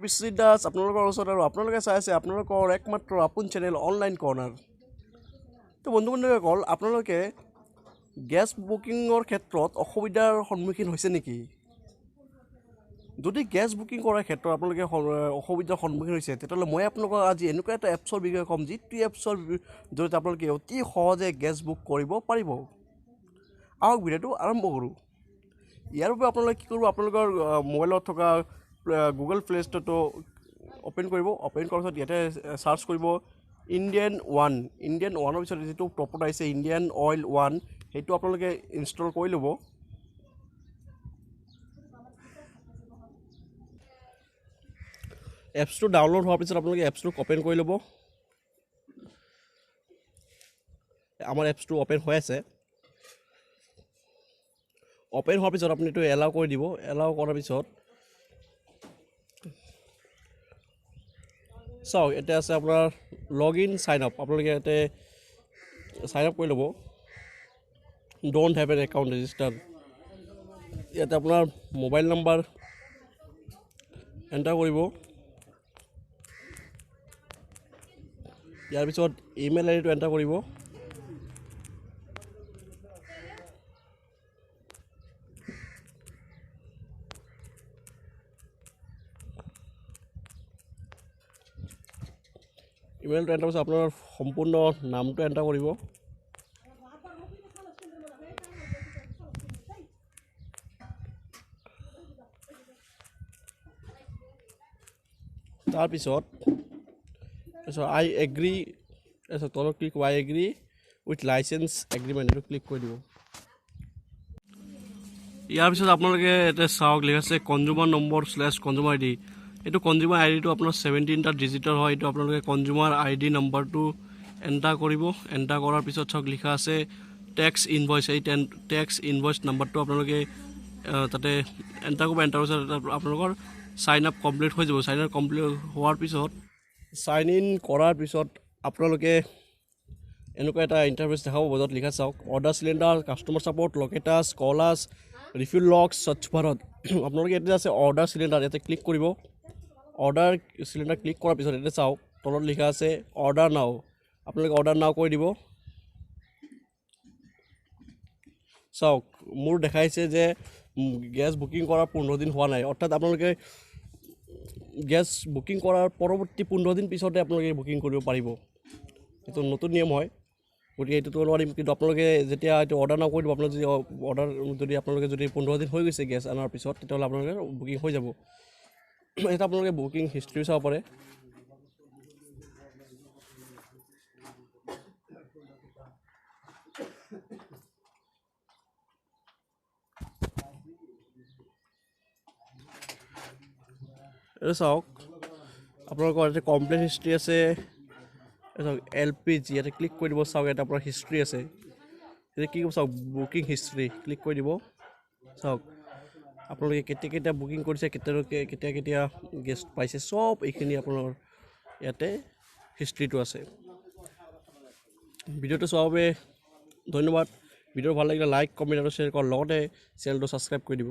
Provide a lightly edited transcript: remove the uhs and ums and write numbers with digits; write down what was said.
বিশ্বজিৎ দাস আপোনালোকৰ ওচৰত আৰু আপোনালোকে চাই আছে আপোনালোকৰ একমাত্ৰ আপোন চেনেল অনলাইন কৰ্ণাৰ। তো বন্ধু বান্ধৱীসকল, আপোনালোকে গেছ বুকিঙৰ ক্ষেত্ৰত অসুবিধাৰ সন্মুখীন হৈছে নেকি? যদি গেছ বুকিং কৰাৰ ক্ষেত্ৰত আপোনালোকে অসুবিধাৰ সন্মুখীন হৈছে, তেতিয়াহ'লে মই আপোনালোকক আজি এনেকুৱা এটা এপছৰ বিষয়ে ক'ম, যিটো এপছৰ জৰিয়তে আপোনালোকে অতি সহজে গেছ বুক কৰিব পাৰিব। আহক ভিডিঅ'টো আৰম্ভ কৰোঁ। ইয়াৰ বাবে আপোনালোকে কি কৰিব, আপোনালোকৰ মোবাইলত থকা গুগল প্লে ষ্ট'ৰটো অ'পেন কৰিব। অ'পেন কৰাৰ পিছত ইয়াতে চাৰ্চ কৰিব ইণ্ডিয়ান ওৱানৰ পিছত যিটো টপত আহিছে ইণ্ডিয়ান অইল 1, সেইটো আপোনালোকে ইনষ্টল কৰি ল'ব। এপছটো ডাউনলোড হোৱাৰ পিছত আপোনালোকে এপছটো অ'পেন কৰি ল'ব। আমাৰ এপছটো অ'পেন হৈ আছে। অ'পেন হোৱাৰ পিছত আপুনি এইটো এলাউ কৰি দিব। এলাউ কৰাৰ পিছত চাওক, এতিয়া আছে আপোনাৰ লগ ইন চাইন আপ। আপোনালোকে ইয়াতে চাইন আপ কৰি ল'ব। Don't have N account registered. ইয়াতে আপোনাৰ মোবাইল নাম্বাৰ এণ্টাৰ কৰিব। ইয়াৰ পিছত ইমেইল আইডিটো এণ্টাৰ কৰিব। ইমেইলটো এণ্টাৰ পিছত আপোনাৰ সম্পূৰ্ণ নামটো এণ্টাৰ কৰিব। তাৰপিছত আই এগ্ৰী, তাৰপিছত তলত click I agree with licence agreement, এইটো ক্লিক কৰি দিব। ইয়াৰ পিছত আপোনালোকে ইয়াতে চাওক, লিখা আছে consumer number / consumer I D. এইটো কনজিউমাৰ আই ডিটো আপোনাৰ 17টা ডিজিটৰ হয়। এইটো আপোনালোকে কনজিউমাৰ আই ডি নাম্বাৰটো এণ্টাৰ কৰিব। এণ্টাৰ কৰাৰ পিছত চাওক লিখা আছে টেক্স ইনভইচ। এই টেক্স ইনভইচ নাম্বাৰটো আপোনালোকে তাতে এণ্টাৰ কৰিব। এণ্টাৰ পিছত আপোনালোকৰ চাইন আপ কমপ্লিট হৈ যাব। চাইন আপ কমপ্লিট হোৱাৰ পিছত চাইন ইন কৰাৰ পিছত আপোনালোকে এনেকুৱা এটা ইণ্টাৰফেচ দেখাব। য'ত লিখা চাওক order cylinder, customer support, locate us, call us, refill locks, স্বচ্ছ ভাৰত। আপোনালোকে ইয়াতে আছে অৰ্ডাৰ চিলিণ্ডাৰ, ইয়াতে ক্লিক কৰিব। অৰ্ডাৰ চিলিণ্ডাৰ ক্লিক কৰাৰ পিছত ইয়াতে চাওক তলত লিখা আছে অৰ্ডাৰ নাও। আপোনালোকে অৰ্ডাৰ নাও কৰি দিব। চাওক মোৰ দেখাইছে যে গেছ বুকিং কৰাৰ 15 দিন হোৱা নাই। অৰ্থাৎ আপোনালোকে গেছ বুকিং কৰাৰ পৰৱৰ্তী 15 দিন পিছতে আপোনালোকে বুকিং কৰিব পাৰিব। এইটো নতুন নিয়ম হয়, গতিকে এইটোতো নোৱাৰিম। কিন্তু আপোনালোকে যেতিয়া এইটো অৰ্ডাৰ নাও কৰি দিব, আপোনালোকে যদি আপোনালোকে 15 দিন হৈ গৈছে গেছ অনাৰ পিছত, তেতিয়াহ'লে আপোনালোকে বুকিং হৈ যাব। এটা আপোনালোকে বুকিং হিষ্ট্ৰীও চাব পাৰে। এইটো চাওক আপোনালোকৰ ইয়াতে কমপ্লেইন হিষ্ট্ৰী আছে। চাওক LPG, ইয়াতে ক্লিক কৰি দিব। চাওক এটা আপোনাৰ হিষ্ট্ৰী আছে। এতিয়া কি কৰিব চাওক বুকিং হিষ্ট্ৰী ক্লিক কৰি দিব। চাওক আপোনালোকে কেতিয়া বুকিং কৰিছে, কেতিয়া গেছ পাইছে, চব এইখিনি আপোনাৰ ইয়াতে হিষ্ট্ৰীটো আছে। ভিডিঅ'টো চোৱাৰ বাবে ধন্যবাদ। ভিডিঅ' ভাল লাগিলে লাইক, কমেণ্ট আৰু শ্বেয়াৰ কৰাৰ লগতে চেনেলটো ছাবস্ক্ৰাইব কৰি দিব।